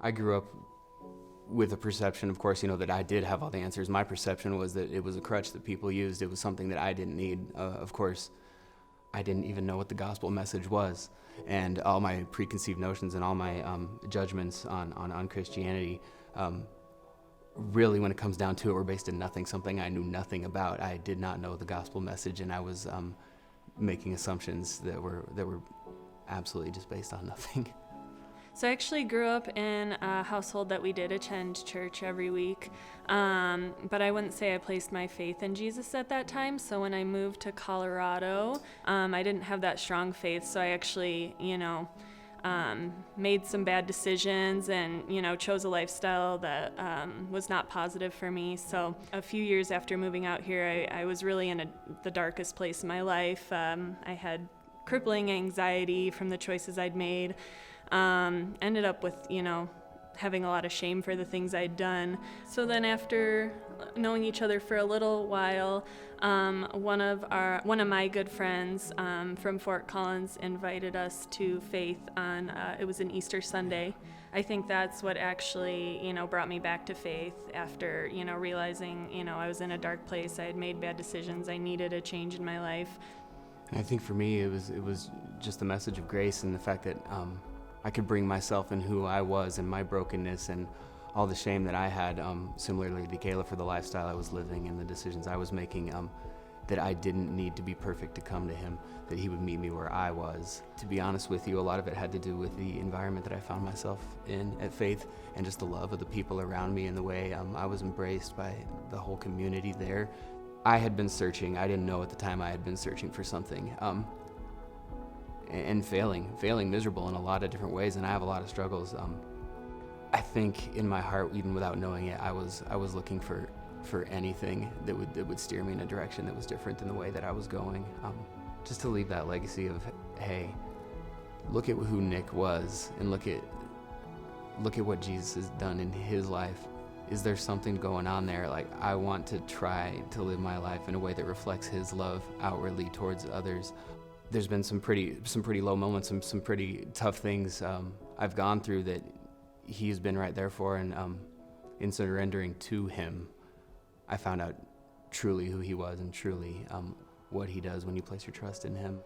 I grew up with a perception, of course, that I did have all the answers. My perception was that it was a crutch that people used. It was something that I didn't need. Of course, I didn't even know what the gospel message was. And all my preconceived notions and all my judgments on Christianity, really, when it comes down to it, were based in nothing, something I knew nothing about. I did not know the gospel message, and I was making assumptions that were absolutely just based on nothing. So I actually grew up in a household that we did attend church every week, but I wouldn't say I placed my faith in Jesus at that time. So when I moved to Colorado, I didn't have that strong faith, so I actually, made some bad decisions and, chose a lifestyle that was not positive for me. So a few years after moving out here, I was really in the darkest place in my life. I had crippling anxiety from the choices I'd made. Ended up with, having a lot of shame for the things I'd done. So then after knowing each other for a little while, one of my good friends from Fort Collins invited us to faith on, it was an Easter Sunday. I think that's what actually, brought me back to faith after, realizing, I was in a dark place. I had made bad decisions. I needed a change in my life. And I think for me, it was just the message of grace and the fact that I could bring myself and who I was and my brokenness and all the shame that I had, similarly to Kayla, for the lifestyle I was living and the decisions I was making, that I didn't need to be perfect to come to him, that he would meet me where I was. To be honest with you, a lot of it had to do with the environment that I found myself in at Faith and just the love of the people around me and the way I was embraced by the whole community there. I had been searching. I didn't know at the time I had been searching for something. And failing miserable in a lot of different ways, and I have a lot of struggles. I think in my heart, even without knowing it, I was looking for anything that would steer me in a direction that was different than the way that I was going. Just to leave that legacy of, hey, look at who Nick was, and look at what Jesus has done in his life. Is there something going on there? Like, I want to try to live my life in a way that reflects his love outwardly towards others. There's been some pretty low moments and some pretty tough things I've gone through that he's been right there for, and in surrendering to him, I found out truly who he was and truly what he does when you place your trust in him.